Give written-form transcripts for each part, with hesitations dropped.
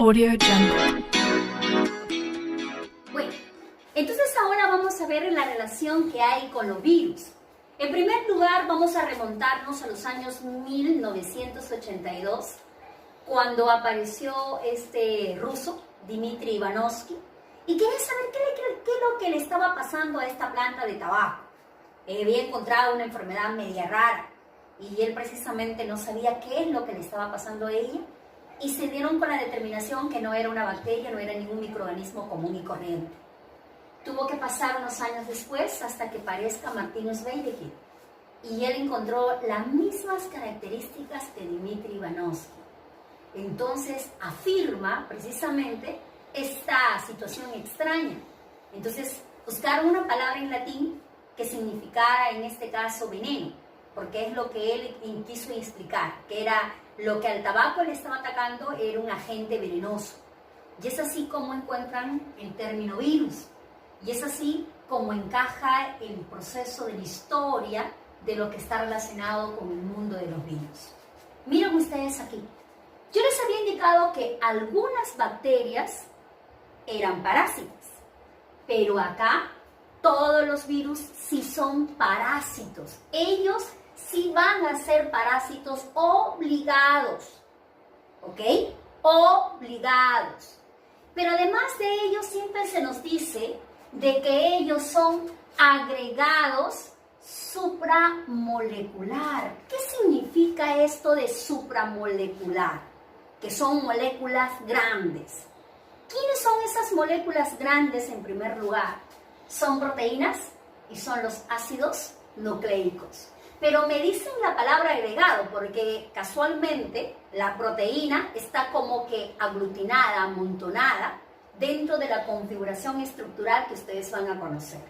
Audio Jungle. Bueno, entonces ahora vamos a ver la relación que hay con los virus. En primer lugar, vamos a remontarnos a los años 1982, cuando apareció este ruso, Dmitry Ivanovsky, y quería saber qué es lo que le estaba pasando a esta planta de tabaco. Había encontrado una enfermedad media rara, y él precisamente no sabía qué es lo que le estaba pasando a ella, y se dieron con la determinación que no era una bacteria, no era ningún microorganismo común y corriente. Tuvo que pasar unos años después hasta que parezca Martinus Weidegger, y él encontró las mismas características de Dmitry Ivanovsky. Entonces afirma precisamente esta situación extraña. Entonces buscaron una palabra en latín que significara en este caso veneno, porque es lo que él quiso explicar, que era lo que al tabaco le estaba atacando era un agente venenoso. Y es así como encuentran el término virus. Y es así como encaja el proceso de la historia de lo que está relacionado con el mundo de los virus. Miren ustedes aquí. Yo les había indicado que algunas bacterias eran parásitas, pero acá todos los virus sí son parásitos. Ellos sí van a ser parásitos obligados, ¿ok? Obligados. Pero además de ello, siempre se nos dice de que ellos son agregados supramolecular. ¿Qué significa esto de supramolecular? Que son moléculas grandes. ¿Quiénes son esas moléculas grandes en primer lugar? Son proteínas y son los ácidos nucleicos. Pero me dicen la palabra agregado porque casualmente la proteína está como que aglutinada, amontonada dentro de la configuración estructural que ustedes van a conocer,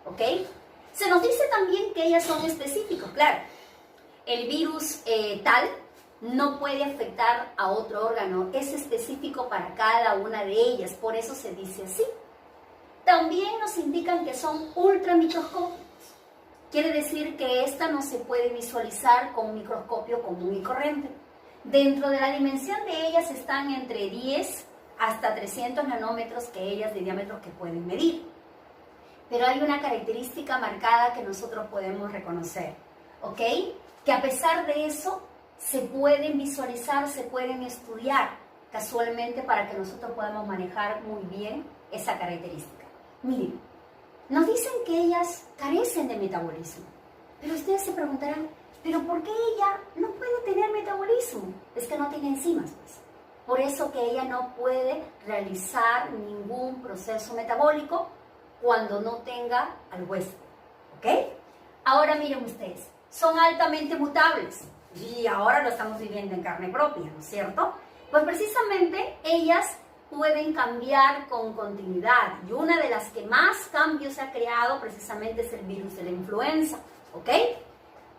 ¿ok? Se nos dice también que ellas son específicos, claro. El virus tal no puede afectar a otro órgano, es específico para cada una de ellas, por eso se dice así. También nos indican que son ultramicroscópicos. Quiere decir que esta no se puede visualizar con un microscopio común y corriente. Dentro de la dimensión de ellas están entre 10 hasta 300 nanómetros que ellas de diámetro que pueden medir. Pero hay una característica marcada que nosotros podemos reconocer, ¿ok? Que a pesar de eso, se pueden visualizar, se pueden estudiar casualmente para que nosotros podamos manejar muy bien esa característica. Miren, nos dicen que ellas carecen de metabolismo, pero ustedes se preguntarán, ¿pero por qué ella no puede tener metabolismo? Es que no tiene enzimas, pues. Por eso que ella no puede realizar ningún proceso metabólico cuando no tenga al huésped, ¿ok? Ahora miren ustedes, son altamente mutables y ahora lo estamos viviendo en carne propia, ¿no es cierto? Pues precisamente ellas pueden cambiar con continuidad y una de las que más cambios ha creado precisamente es el virus de la influenza, ¿ok?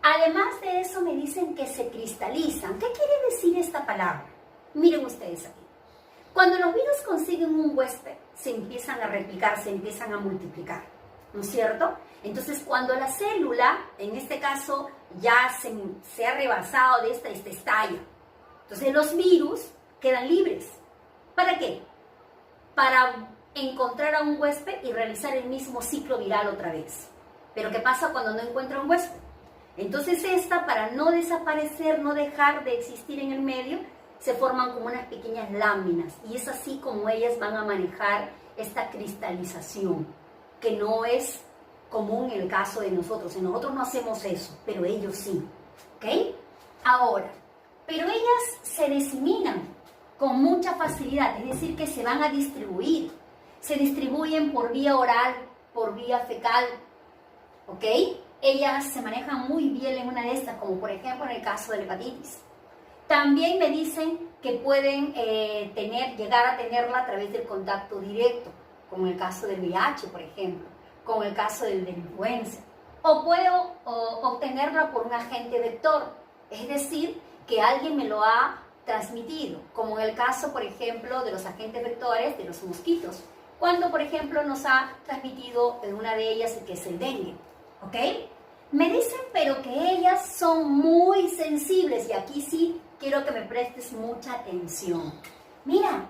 Además de eso me dicen que se cristalizan. ¿Qué quiere decir esta palabra? Miren ustedes aquí. Cuando los virus consiguen un huésped, se empiezan a replicar, se empiezan a multiplicar, ¿no es cierto? Entonces, cuando la célula, en este caso, ya se ha rebasado de esta estalla, entonces los virus quedan libres. ¿Para qué? Para encontrar a un huésped y realizar el mismo ciclo viral otra vez. Pero ¿qué pasa cuando no encuentra un huésped? Entonces esta, para no desaparecer, no dejar de existir en el medio, se forman como unas pequeñas láminas. Y es así como ellas van a manejar esta cristalización, que no es común en el caso de nosotros. En nosotros no hacemos eso, pero ellos sí. ¿Ok? Ahora, pero ellas se diseminan con mucha facilidad, es decir, que se van a distribuir. Se distribuyen por vía oral, por vía fecal, ¿ok? Ellas se manejan muy bien en una de estas, como por ejemplo en el caso de la hepatitis. También me dicen que pueden llegar a tenerla a través del contacto directo, como en el caso del VIH, por ejemplo, como en el caso de la influenza. O puedo obtenerla por un agente vector, es decir, que alguien me lo ha transmitido, como en el caso, por ejemplo, de los agentes vectores de los mosquitos, cuando, por ejemplo, nos ha transmitido una de ellas, que es el dengue, ¿ok? Me dicen, pero que ellas son muy sensibles, y aquí sí quiero que me prestes mucha atención. Mira,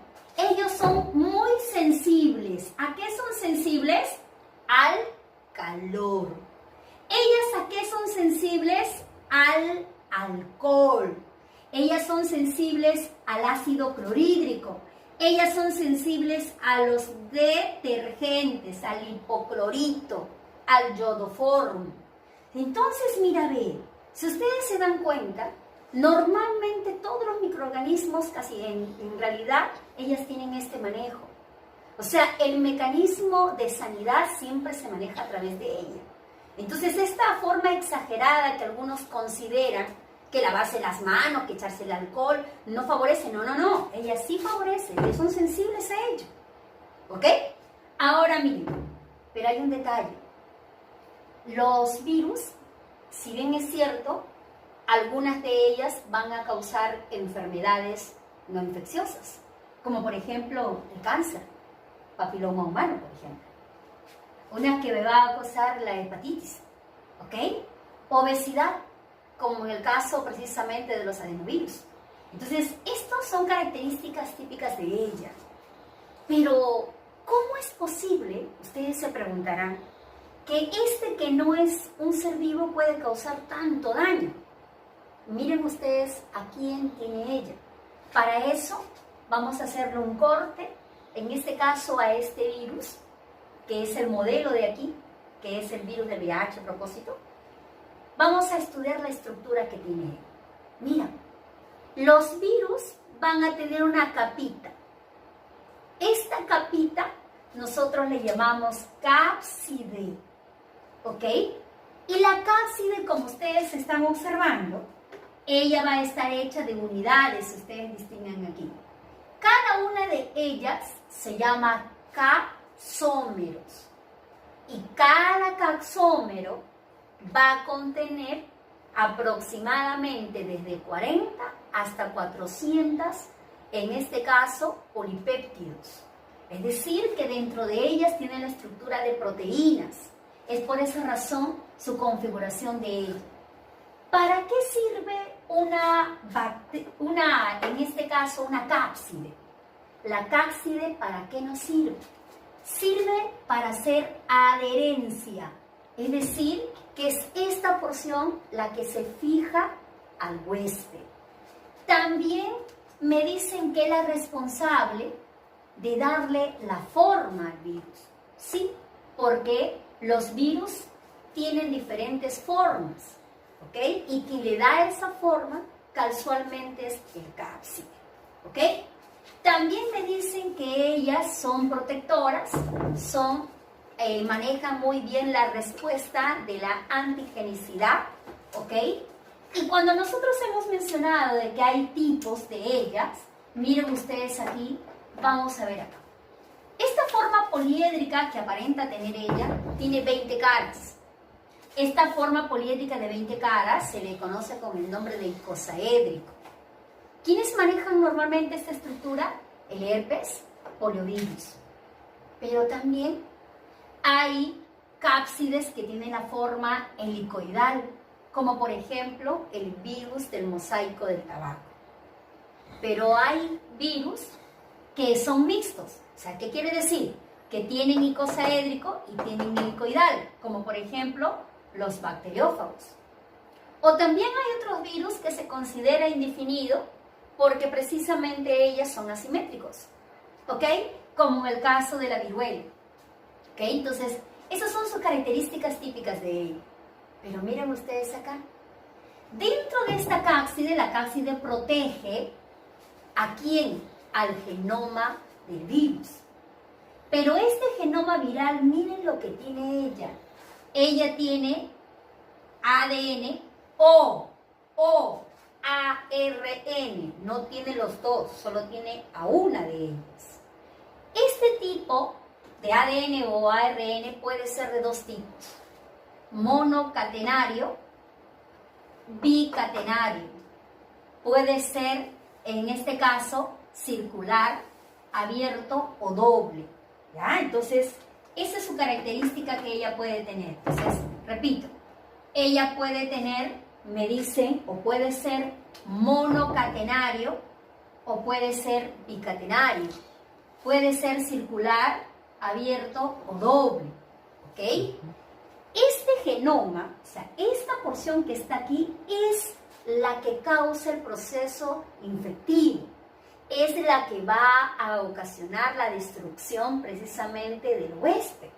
sensibles al ácido clorhídrico. Ellas son sensibles a los detergentes, al hipoclorito, al iodoformo. Entonces, mira, ve, si ustedes se dan cuenta, normalmente todos los microorganismos, casi en realidad, ellas tienen este manejo. O sea, el mecanismo de sanidad siempre se maneja a través de ella. Entonces, esta forma exagerada que algunos consideran que lavarse las manos, que echarse el alcohol, no favorece. No, no, no. Ellas sí favorecen, ellos son sensibles a ello. ¿Ok? Ahora miren, pero hay un detalle. Los virus, si bien es cierto, algunas de ellas van a causar enfermedades no infecciosas, como por ejemplo el cáncer, papiloma humano, por ejemplo. Una que me va a causar la hepatitis, ¿ok? Obesidad, como en el caso precisamente de los adenovirus. Entonces, estas son características típicas de ella. Pero, ¿cómo es posible, ustedes se preguntarán, que que no es un ser vivo puede causar tanto daño? Miren ustedes a quién tiene ella. Para eso, vamos a hacerle un corte, en este caso a este virus, que es el modelo de aquí, que es el virus del VIH a propósito. Vamos a estudiar la estructura que tiene él. Mira, los virus van a tener una capita. Esta capita nosotros le llamamos cápside, ¿ok? Y la cápside, como ustedes están observando, ella va a estar hecha de unidades, ustedes distinguen aquí. Cada una de ellas se llama capsómeros. Y cada capsómero va a contener aproximadamente desde 40 hasta 400, en este caso, polipéptidos. Es decir, que dentro de ellas tienen la estructura de proteínas. Es por esa razón su configuración de ella. ¿Para qué sirve en este caso, una cápside? La cápside, ¿para qué nos sirve? Sirve para hacer adherencia, es decir, que es esta porción la que se fija al huésped. También me dicen que es la responsable de darle la forma al virus. Sí, porque los virus tienen diferentes formas, ¿ok? Y quien le da esa forma casualmente es el cápside, ¿ok? También me dicen que ellas son protectoras, manejan muy bien la respuesta de la antigenicidad, ¿ok? Y cuando nosotros hemos mencionado de que hay tipos de ellas, miren ustedes aquí, vamos a ver acá. Esta forma poliédrica que aparenta tener ella tiene 20 caras. Esta forma poliédrica de 20 caras se le conoce con el nombre de icosaédrico. ¿Quiénes manejan normalmente esta estructura? El herpes, poliovirus. Pero también hay cápsides que tienen la forma helicoidal, como por ejemplo el virus del mosaico del tabaco. Pero hay virus que son mixtos. O sea, ¿qué quiere decir? Que tienen icosaédrico y tienen helicoidal, como por ejemplo los bacteriófagos. O también hay otros virus que se considera indefinido porque precisamente ellas son asimétricos, ¿ok? Como en el caso de la viruela, ¿ok? Entonces, esas son sus características típicas de ella. Pero miren ustedes acá. Dentro de esta cápside, la cápside protege ¿a quién? Al genoma del virus. Pero este genoma viral, miren lo que tiene ella. Ella tiene ADN o ARN, no tiene los dos, solo tiene a una de ellas. Este tipo de ADN o ARN puede ser de dos tipos: monocatenario, bicatenario. Puede ser, en este caso, circular, abierto o doble. ¿Ya? Entonces, esa es su característica que ella puede tener. Entonces, repito, ella puede tener, me dicen, o puede ser monocatenario o puede ser bicatenario. Puede ser circular, abierto o doble. ¿Ok? Este genoma, o sea, esta porción que está aquí, es la que causa el proceso infectivo. Es la que va a ocasionar la destrucción precisamente del huésped.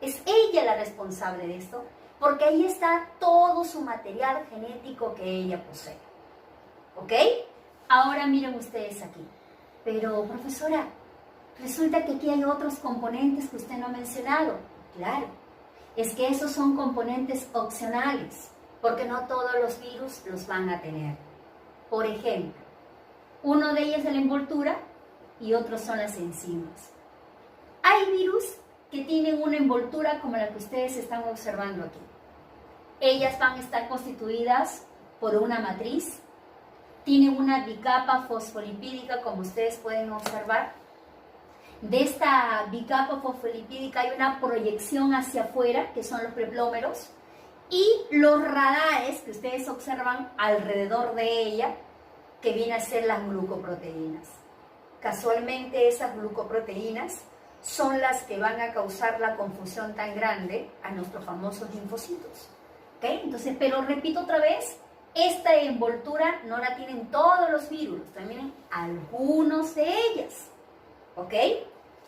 Es ella la responsable de esto, porque ahí está todo su material genético que ella posee. ¿Ok? Ahora miren ustedes aquí. Pero, profesora, resulta que aquí hay otros componentes que usted no ha mencionado. Claro, es que esos son componentes opcionales, porque no todos los virus los van a tener. Por ejemplo, uno de ellos es la envoltura y otros son las enzimas. Hay virus que tienen una envoltura como la que ustedes están observando aquí. Ellas van a estar constituidas por una matriz, tienen una bicapa fosfolipídica como ustedes pueden observar. De esta bicapa fosfolipídica hay una proyección hacia afuera, que son los preplómeros, y los radares que ustedes observan alrededor de ella, que viene a ser las glucoproteínas. Casualmente esas glucoproteínas son las que van a causar la confusión tan grande a nuestros famosos linfocitos. ¿Okay? Entonces, pero repito otra vez, esta envoltura no la tienen todos los virus, también algunos de ellas. ¿Ok?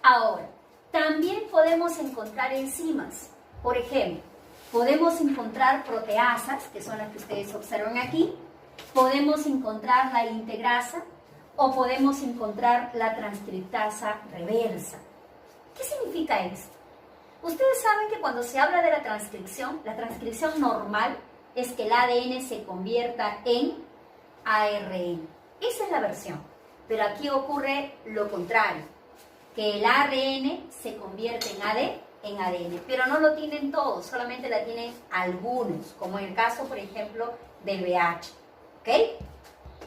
Ahora, también podemos encontrar enzimas. Por ejemplo, podemos encontrar proteasas, que son las que ustedes observan aquí. Podemos encontrar la integrasa o podemos encontrar la transcriptasa reversa. ¿Qué significa esto? Ustedes saben que cuando se habla de la transcripción normal es que el ADN se convierta en ARN. Esa es la versión. Pero aquí ocurre lo contrario, que el ARN se convierte en ADN, pero no lo tienen todos, solamente la tienen algunos, como en el caso, por ejemplo, del VIH. ¿Ok?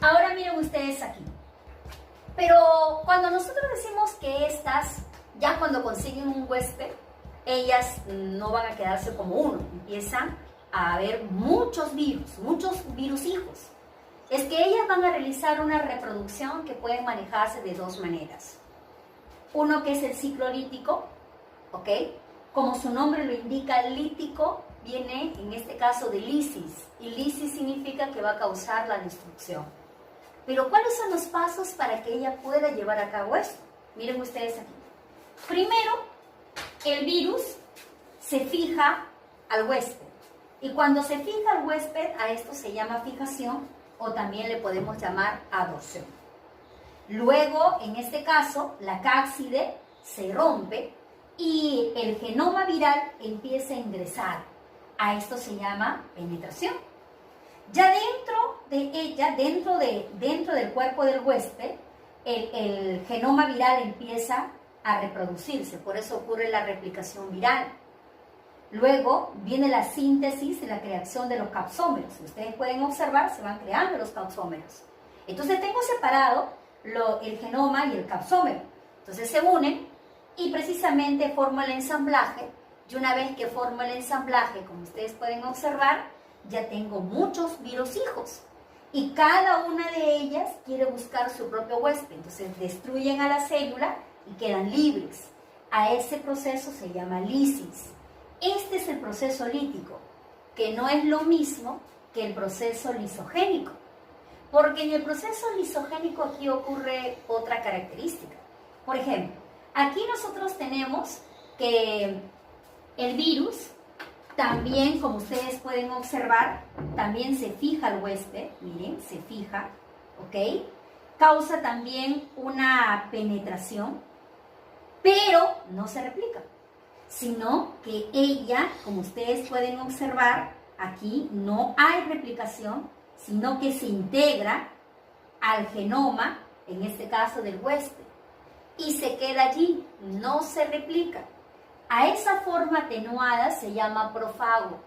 Ahora miren ustedes aquí. Pero cuando nosotros decimos que estas, ya cuando consiguen un huésped, ellas no van a quedarse como uno, empiezan a haber muchos virus hijos. Es que ellas van a realizar una reproducción que puede manejarse de dos maneras. Uno que es el ciclo lítico, ¿ok? Como su nombre lo indica, lítico viene en este caso de lisis, y lisis significa que va a causar la destrucción. Pero ¿cuáles son los pasos para que ella pueda llevar a cabo esto? Miren ustedes aquí. Primero, el virus se fija al huésped. Y cuando se fija al huésped, a esto se llama fijación o también le podemos llamar adorción. Luego, en este caso, la cápside se rompe y el genoma viral empieza a ingresar. A esto se llama penetración. Ya dentro de ella, dentro del cuerpo del huésped, el genoma viral empieza a reproducirse, por eso ocurre la replicación viral. Luego viene la síntesis y la creación de los capsómeros. Ustedes pueden observar, se van creando los capsómeros. Entonces tengo separado el genoma y el capsómero. Entonces se unen y precisamente forma el ensamblaje. Y una vez que formo el ensamblaje, como ustedes pueden observar, ya tengo muchos virus hijos. Y cada una de ellas quiere buscar su propio huésped. Entonces destruyen a la célula y quedan libres. A ese proceso se llama lisis. Este es el proceso lítico, que no es lo mismo que el proceso lisogénico. Porque en el proceso lisogénico aquí ocurre otra característica. Por ejemplo, aquí nosotros tenemos que el virus también, como ustedes pueden observar, también se fija al huésped, miren, se fija, ¿ok? Causa también una penetración, pero no se replica, sino que ella, como ustedes pueden observar, aquí no hay replicación, sino que se integra al genoma, en este caso del huésped, y se queda allí, no se replica. A esa forma atenuada se llama profago.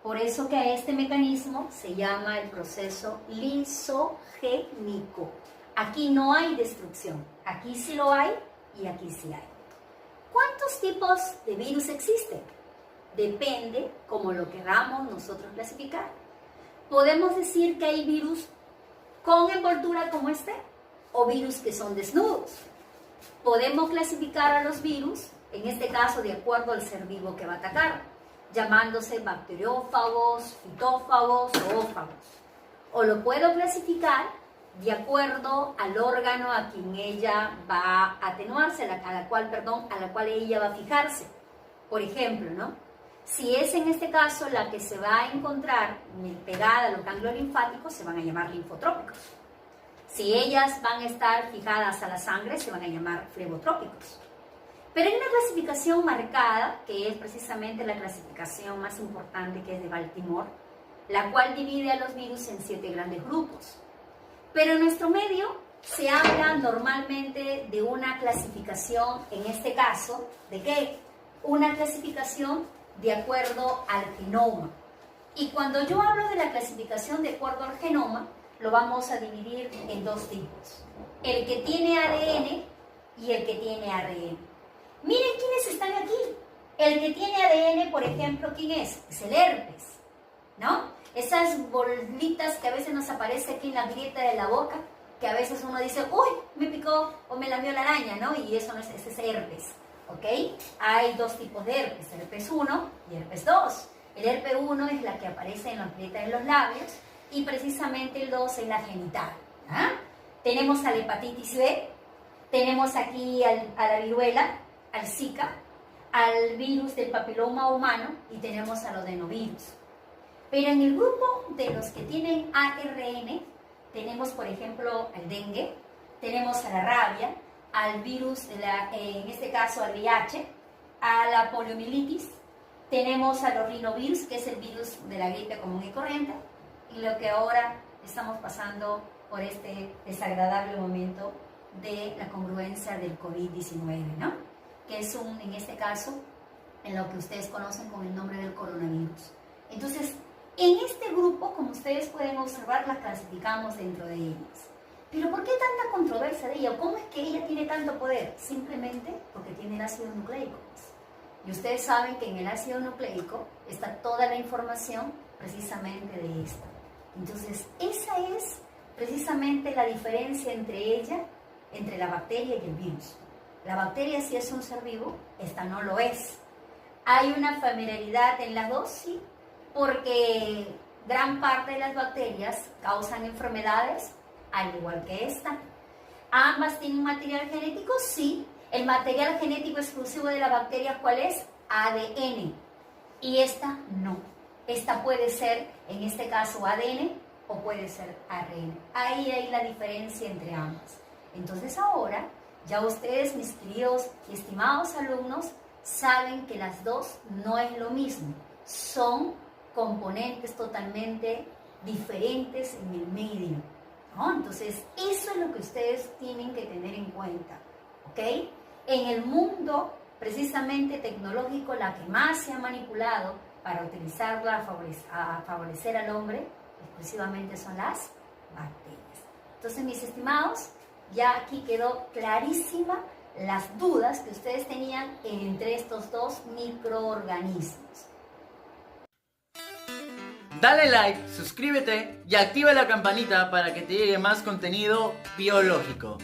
Por eso que a este mecanismo se llama el proceso lisogénico. Aquí no hay destrucción. Aquí sí lo hay y aquí sí hay. ¿Cuántos tipos de virus existen? Depende como lo queramos nosotros clasificar. Podemos decir que hay virus con envoltura como este o virus que son desnudos. Podemos clasificar a los virus, en este caso de acuerdo al ser vivo que va a atacar, llamándose bacteriófagos, fitófagos o ófagos. o lo puedo clasificar de acuerdo al órgano a quien ella va a atenuarse, a la cual ella va a fijarse. Por ejemplo, ¿no? Si es en este caso la que se va a encontrar pegada a los ganglios linfáticos, se van a llamar linfotrópicos. Si ellas van a estar fijadas a la sangre, se van a llamar flebotrópicos. Pero hay una clasificación marcada, que es precisamente la clasificación más importante, que es de Baltimore, la cual divide a los virus en 7 grandes grupos. Pero en nuestro medio se habla normalmente de una clasificación, en este caso, ¿de qué? Una clasificación de acuerdo al genoma. Y cuando yo hablo de la clasificación de acuerdo al genoma, lo vamos a dividir en 2 tipos. El que tiene ADN y el que tiene ARN. Miren quiénes están aquí. El que tiene ADN, por ejemplo, ¿quién es? Es el herpes, ¿no? Esas bolitas que a veces nos aparece aquí en la grieta de la boca, que a veces uno dice, uy, me picó o me lamió la araña, ¿no? Y eso no es, ese es herpes, ¿ok? Hay 2 tipos de herpes, herpes 1 y herpes 2. El herpes 1 es la que aparece en la grieta de los labios y precisamente el 2 es la genital. ¿Ah? Tenemos a la hepatitis B, tenemos aquí a la viruela, al Zika, al virus del papiloma humano y tenemos al adenovirus. Pero en el grupo de los que tienen ARN, tenemos por ejemplo al dengue, tenemos a la rabia, al virus, en este caso al VIH, a la poliomielitis, tenemos a los rinovirus, que es el virus de la gripe común y corriente, y lo que ahora estamos pasando por este desagradable momento de la congruencia del COVID-19, ¿no? Que es en este caso, en lo que ustedes conocen con el nombre del coronavirus. Entonces, en este grupo, como ustedes pueden observar, las clasificamos dentro de ellas. Pero ¿por qué tanta controversia de ella? ¿Cómo es que ella tiene tanto poder? Simplemente porque tiene el ácido nucleico. Y ustedes saben que en el ácido nucleico está toda la información precisamente de esta. Entonces, esa es precisamente la diferencia entre ella, entre la bacteria y el virus. La bacteria sí es un ser vivo, esta no lo es. ¿Hay una familiaridad en las dos? Sí, porque gran parte de las bacterias causan enfermedades, al igual que esta. ¿Ambas tienen material genético? Sí. El material genético exclusivo de la bacteria, ¿cuál es? ADN. Y esta no. Esta puede ser, en este caso, ADN o puede ser ARN. Ahí hay la diferencia entre ambas. Entonces ahora, ya ustedes, mis queridos y estimados alumnos, saben que las dos no es lo mismo. Son componentes totalmente diferentes en el medio, ¿no? Entonces, eso es lo que ustedes tienen que tener en cuenta, ¿ok? En el mundo, precisamente tecnológico, la que más se ha manipulado para utilizarla a favorecer al hombre, exclusivamente son las bacterias. Entonces, mis estimados, ya aquí quedó clarísima las dudas que ustedes tenían entre estos dos microorganismos. Dale like, suscríbete y activa la campanita para que te llegue más contenido biológico.